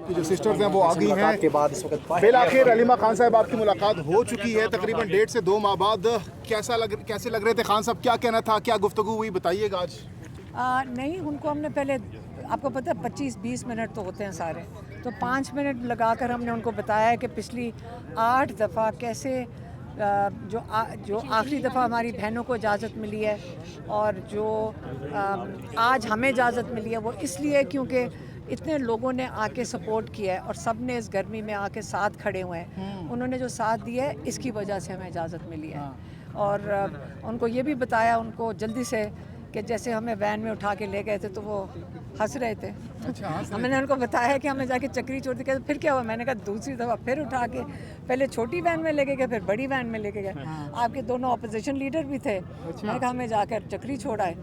جو سسٹرز ہیں وہ آ گئی ہیں. بالآخر علیمہ خان صاحب آپ کی ملاقات ہو چکی ہے تقریباً 1.5 سے 2 ماہ بعد. کیسے لگ رہے تھے خان صاحب؟ کیا کہنا تھا؟ کیا گفتگو ہوئی؟ بتائیے گا آج. نہیں، ان کو ہم نے پہلے، آپ کو پتہ ہے 25-20 منٹ تو ہوتے ہیں سارے، تو 5 منٹ لگا کر ہم نے ان کو بتایا کہ پچھلی 8 دفعہ کیسے جو آخری دفعہ ہماری بہنوں کو اجازت ملی ہے اور جو آج ہمیں اجازت ملی ہے وہ اس لیے کیونکہ اتنے لوگوں نے آ کے سپورٹ کیا ہے اور سب نے اس گرمی میں آ کے ساتھ کھڑے ہوئے ہیں. انہوں نے جو ساتھ دیا ہے اس کی وجہ سے ہمیں اجازت ملی ہے. اور ان کو یہ بھی بتایا، ان کو جلدی سے، کہ جیسے ہمیں وین میں اٹھا کے لے گئے تھے تو وہ ہنس رہے تھے. ہم نے ان کو بتایا کہ ہمیں جا کے چکری چھوڑ دی. کہ پھر کیا ہوا؟ میں نے کہا دوسری دفعہ پھر اٹھا کے پہلے چھوٹی وین میں لے کے گئے، پھر بڑی وین میں لے کے گئے. آپ کے دونوں اپوزیشن لیڈر بھی تھے. میں نے کہا ہمیں جا کر چکری چھوڑا ہے.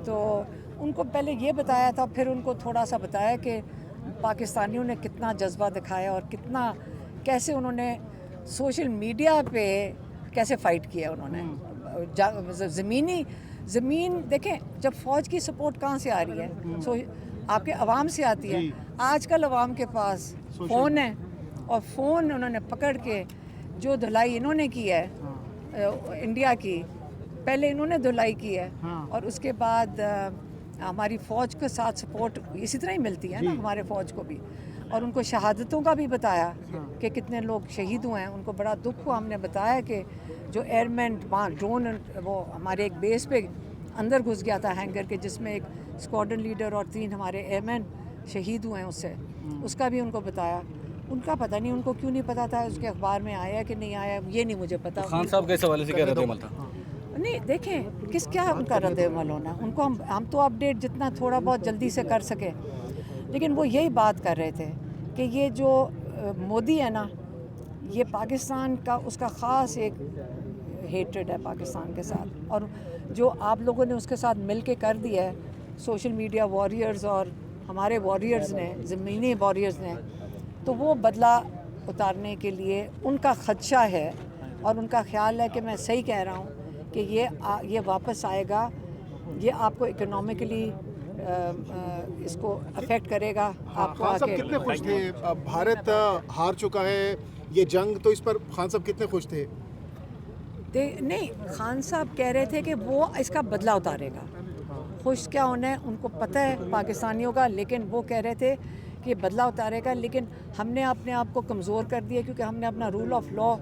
تو ان کو پہلے یہ بتایا تھا، پھر ان کو تھوڑا سا بتایا کہ پاکستانیوں نے کتنا جذبہ دکھایا اور کیسے انہوں نے سوشل میڈیا پہ کیسے فائٹ کیا انہوں نے. زمین دیکھیں، جب فوج کی سپورٹ کہاں سے آ رہی ہے؟ آپ کے عوام سے آتی ہے. آج کل عوام کے پاس فون ہے اور فون انہوں نے پکڑ کے جو دھلائی انہوں نے کی ہے انڈیا کی، پہلے انہوں نے دھلائی کی ہے اور اس کے بعد ہماری فوج کے ساتھ سپورٹ اسی طرح ہی ملتی ہے نا ہمارے فوج کو بھی. اور ان کو شہادتوں کا بھی بتایا کہ کتنے لوگ شہید ہوئے ہیں. ان کو بڑا دکھ ہوا. ہم نے بتایا کہ جو ایئرمین وہاں ڈرون وہ ہمارے ایک بیس پہ اندر گھس گیا تھا ہینگر کے، جس میں ایک اسکواڈرن لیڈر اور 3 ہمارے ایئرمین شہید ہوئے ہیں اس کا بھی ان کو بتایا. ان کا پتہ نہیں ان کو کیوں نہیں پتہ تھا، اس کے اخبار میں آیا کہ نہیں آیا یہ نہیں مجھے پتہ. خان صاحب کے حوالے سے کیا رد عمل تھا؟ نہیں دیکھیں کیا ان کا رد عمل ہونا. ان کو ہم تو اپڈیٹ جتنا تھوڑا بہت جلدی سے کر سکے، لیکن وہ یہی بات کر رہے تھے کہ یہ جو مودی ہے نا، یہ پاکستان کا اس کا خاص ایک ہیٹرڈ ہے پاکستان کے ساتھ. اور جو آپ لوگوں نے اس کے ساتھ مل کے کر دیا ہے، سوشل میڈیا واریئرز اور ہمارے واریئرز نے، زمینی واریئرز نے، تو وہ بدلہ اتارنے کے لیے ان کا خدشہ ہے. اور ان کا خیال ہے کہ میں صحیح کہہ رہا ہوں کہ یہ واپس آئے گا. یہ آپ کو اکنامکلی اس کو افیکٹ کرے گا. آپ کو خان صاحب کتنے خوش تھے؟ بھارت ہار چکا ہے یہ جنگ، تو اس پر خان صاحب کتنے خوش تھے؟ نہیں، خان صاحب کہہ رہے تھے کہ وہ اس کا بدلہ اتارے گا. خوش کیا ہونا ہے، ان کو پتہ ہے پاکستانیوں کا، لیکن وہ کہہ رہے تھے کہ بدلہ اتارے گا. لیکن ہم نے اپنے آپ کو کمزور کر دیا کیونکہ ہم نے اپنا رول آف لا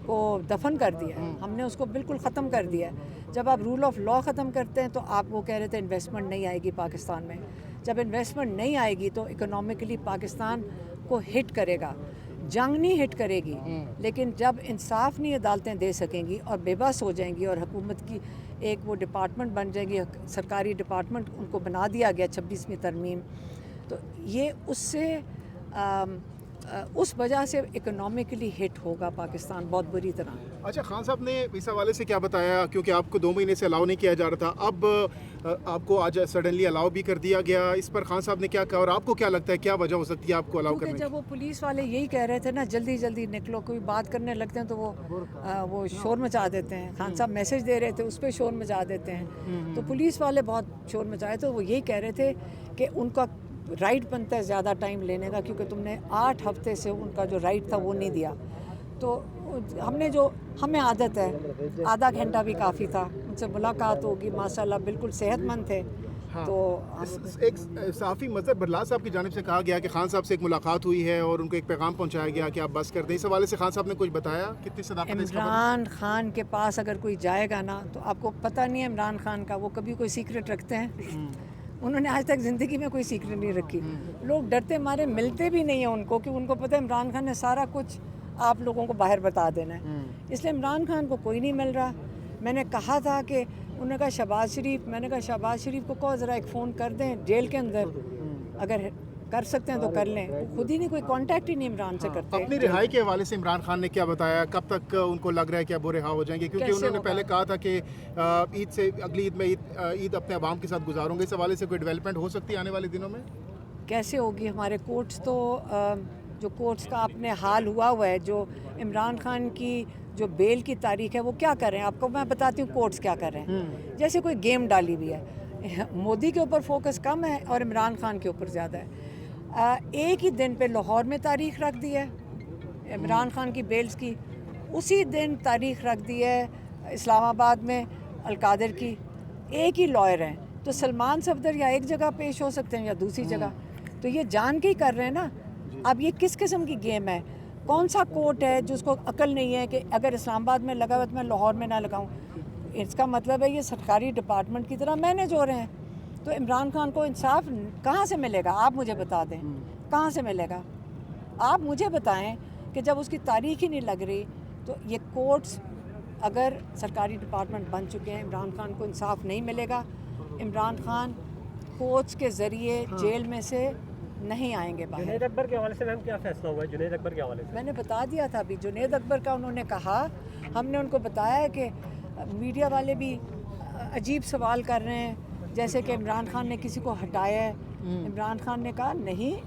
کو دفن کر دیا ہے. ہم نے اس کو بالکل ختم کر دیا ہے. جب آپ رول آف لا ختم کرتے ہیں تو آپ وہ کہہ رہے تھے انویسٹمنٹ نہیں آئے گی پاکستان میں. جب انویسٹمنٹ نہیں آئے گی تو اکنامکلی پاکستان کو ہٹ کرے گا. جنگ نہیں ہٹ کرے گی، لیکن جب انصاف نہیں عدالتیں دے سکیں گی اور بے بس ہو جائیں گی اور حکومت کی ایک وہ ڈپارٹمنٹ بن جائے گی، سرکاری ڈپارٹمنٹ ان کو بنا دیا گیا 26ویں ترمیم، تو یہ اس وجہ سے اکنامکلی ہٹ ہوگا پاکستان بہت بری طرح. اچھا، خان صاحب نے اس حوالے سے کیا بتایا؟ کیونکہ آپ کو 2 مہینے سے الاؤ نہیں کیا جا رہا تھا، اب آپ کو آج سڈنلی الاؤ بھی کر دیا گیا. اس پر خان صاحب نے کیا کہا اور آپ کو کیا لگتا ہے کیا وجہ ہو سکتی ہے آپ کو الاؤ کرنے کی؟ جب وہ پولیس والے یہی کہہ رہے تھے نا جلدی جلدی نکلو، کوئی بات کرنے لگتے ہیں تو وہ شور مچا دیتے ہیں. خان صاحب میسج دے رہے تھے، اس پہ شور مچا دیتے ہیں. تو پولیس والے بہت شور مچائے تو وہ یہی کہہ رہے تھے کہ ان کا رائٹ بنتا ہے زیادہ ٹائم لینے کا، کیونکہ تم نے 8 ہفتے سے ان کا جو رائٹ تھا وہ نہیں دیا. تو ہمیں عادت ہے، آدھا گھنٹہ بھی کافی تھا. ان سے ملاقات ہوگی، ماشاء اللہ بالکل صحت مند تھے. تو ایک صحافی مظہر برلا صاحب کی جانب سے کہا گیا کہ خان صاحب سے ایک ملاقات ہوئی ہے اور ان کو ایک پیغام پہنچایا گیا کہ آپ بس کر دیں. اس حوالے سے خان صاحب نے کچھ بتایا؟ کتنی صداقت ہے اس خبر میں؟ عمران خان کے پاس اگر کوئی جائے گا نا تو آپ کو پتہ نہیں ہے عمران خان کا وہ کبھی کوئی سیکرٹ رکھتے ہیں؟ انہوں نے آج تک زندگی میں کوئی سیکرٹ نہیں رکھی. لوگ ڈرتے مارے ملتے بھی نہیں ہیں ان کو، کہ ان کو پتہ ہے عمران خان نے سارا کچھ آپ لوگوں کو باہر بتا دینا ہے. اس لیے عمران خان کو کوئی نہیں مل رہا. میں نے کہا تھا کہ انہوں نے کہا شہباز شریف کو کہو ذرا ایک فون کر دیں جیل کے اندر، اگر کر سکتے ہیں تو کر لیں. خود ہی نہیں، کوئی کانٹیکٹ ہی نہیں عمران سے کرتے. اپنی رہائی کے حوالے سے عمران خان نے کیا بتایا؟ کب تک ان کو لگ رہا ہے کہ اب وہ رہا ہو جائیں گے؟ کیونکہ انہوں نے پہلے کہا تھا کہ عید سے اگلی عید میں عید اپنے عوام کے ساتھ گزاروں گے. اس حوالے سے کوئی ڈیولپمنٹ ہو سکتی ہے آنے والے دنوں میں؟ کیسے ہوگی؟ ہمارے کورٹس تو جو کورٹس کا اپنے حال ہوا ہے، جو عمران خان کی جو بیل کی تاریخ ہے وہ کیا کر رہے ہیں آپ کو میں بتاتی ہوں. کورٹس کیا کر رہے ہیں، جیسے کوئی گیم ڈالی ہوئی ہے. مودی کے اوپر فوکس کم ہے اور عمران خان کے اوپر زیادہ ہے. ایک ہی دن پہ لاہور میں تاریخ رکھ دی ہے عمران خان کی بیلز کی, اسی دن تاریخ رکھ دی ہے اسلام آباد میں القادر کی. ایک ہی لائر ہیں, تو سلمان صفدر یا ایک جگہ پیش ہو سکتے ہیں یا دوسری جگہ, تو یہ جان کے ہی کر رہے ہیں نا. اب یہ کس قسم کی گیم ہے؟ کون سا کورٹ ہے جس کو عقل نہیں ہے کہ اگر اسلام آباد میں لگا ہوا تو میں لاہور میں نہ لگاؤں؟ اس کا مطلب ہے یہ سرکاری ڈپارٹمنٹ کی طرح مینیج ہو رہے ہیں. تو عمران خان کو انصاف کہاں سے ملے گا؟ آپ مجھے بتا دیں کہاں سے ملے گا. آپ مجھے بتائیں کہ جب اس کی تاریخ ہی نہیں لگ رہی تو یہ کورٹس اگر سرکاری ڈپارٹمنٹ بن چکے ہیں, عمران خان کو انصاف نہیں ملے گا. عمران خان کورٹس کے ذریعے جیل میں سے نہیں آئیں گے باہر. جنید اکبر کے حوالے سے میم کیا فیصلہ ہوا ہے؟ جنید اکبر کے حوالے سے میں نے بتا دیا تھا ابھی. جنید اکبر کا انہوں نے کہا, ہم نے ان کو بتایا ہے کہ میڈیا والے بھی عجیب سوال کر رہے ہیں جیسے کہ عمران خان نے کسی کو ہٹایا ہے. عمران خان نے کہا نہیں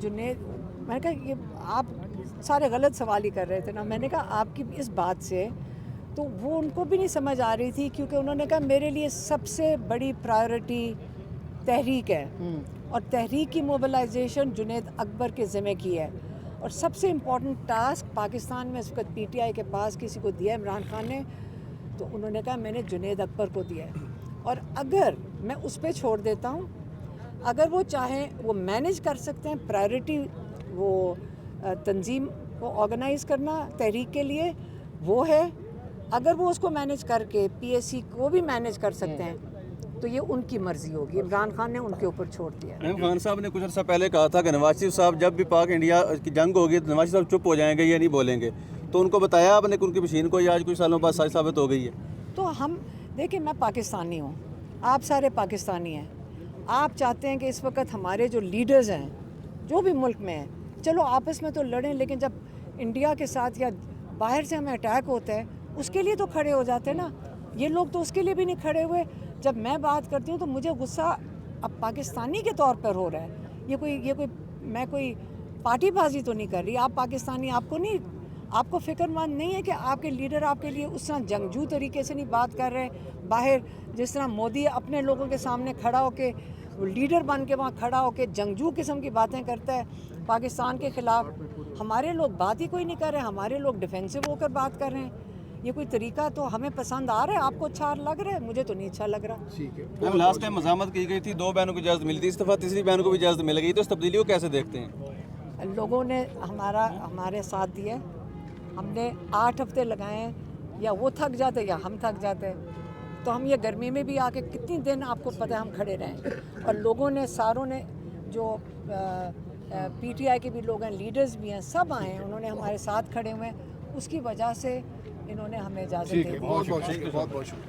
جنید, میں نے کہا یہ آپ سارے غلط سوال ہی کر رہے تھے نا. میں نے کہا آپ کی اس بات سے تو وہ ان کو بھی نہیں سمجھ آ رہی تھی, کیونکہ انہوں نے کہا میرے لیے سب سے بڑی پرائیورٹی تحریک ہے اور تحریک کی موبلائزیشن جنید اکبر کے ذمہ کی ہے. اور سب سے امپورٹنٹ ٹاسک پاکستان میں اس وقت پی ٹی آئی کے پاس کسی کو دیا ہے عمران خان نے, تو انہوں نے کہا میں نے جنید اکبر کو دیا ہے. اور اگر میں اس پہ چھوڑ دیتا ہوں, اگر وہ چاہیں وہ مینیج کر سکتے ہیں پرائیورٹی, وہ تنظیم کو آرگنائز کرنا تحریک کے لیے وہ ہے. اگر وہ اس کو مینیج کر کے پی ایس سی کو بھی مینیج کر سکتے ہیں تو یہ ان کی مرضی ہوگی. عمران خان نے ان کے اوپر چھوڑ دیا. عمران خان صاحب نے کچھ عرصہ پہلے کہا تھا کہ نواز شریف صاحب جب بھی پاک انڈیا کی جنگ ہوگی تو نواز شریف صاحب چپ ہو جائیں گے یا نہیں بولیں گے, تو ان کو بتایا آپ نے کہ ان کی مشین کو یہ آج کچھ سالوں بعد سچ ثابت ہو گئی ہے. تو ہم دیکھیں, میں پاکستانی ہوں, آپ سارے پاکستانی ہیں. آپ چاہتے ہیں کہ اس وقت ہمارے جو لیڈرز ہیں جو بھی ملک میں ہیں, چلو آپس میں تو لڑیں, لیکن جب انڈیا کے ساتھ یا باہر سے ہمیں اٹیک ہوتا ہے اس کے لیے تو کھڑے ہو جاتے ہیں نا. یہ لوگ تو اس کے لیے بھی نہیں کھڑے ہوئے. جب میں بات کرتی ہوں تو مجھے غصہ اب پاکستانی کے طور پر ہو رہا ہے. یہ کوئی میں کوئی پارٹی بازی تو نہیں کر رہی. آپ پاکستانی, آپ کو فکر مند نہیں ہے کہ آپ کے لیڈر آپ کے لیے اس طرح جنگجو طریقے سے نہیں بات کر رہے باہر, جس طرح مودی اپنے لوگوں کے سامنے کھڑا ہو کے لیڈر بن کے وہاں کھڑا ہو کے جنگجو قسم کی باتیں کرتا ہے پاکستان کے خلاف. ہمارے لوگ بات ہی کوئی نہیں کر رہے, ہمارے لوگ ڈیفینسو ہو کر بات کر رہے ہیں. یہ کوئی طریقہ تو ہمیں پسند آ رہا ہے, آپ کو اچھا لگ رہا ہے, مجھے تو نہیں اچھا لگ رہا. ٹھیک ہے. میم لاسٹ ٹائم مزاحمت کی گئی تھی, 2 بہنوں کو اجازت ملی تھی, اس دفعہ تیسری بہن کو بھی اجازت مل گئی, تو اس تبدیلی کو کیسے دیکھتے ہیں؟ لوگوں نے ہمارے ساتھ دیا. ہم نے 8 ہفتے لگائے ہیں, یا وہ تھک جاتے یا ہم تھک جاتے. تو ہم یہ گرمی میں بھی آ کے کتنی دن آپ کو پتہ ہے ہم کھڑے رہیں. اور لوگوں نے ساروں نے جو پی ٹی آئی کے بھی لوگ ہیں, لیڈرز بھی ہیں, سب آئے ہیں, انہوں نے ہمارے ساتھ کھڑے ہوئے ہیں. اس کی وجہ سے انہوں نے ہمیں اجازت دے دی. بہت بہت شکریہ.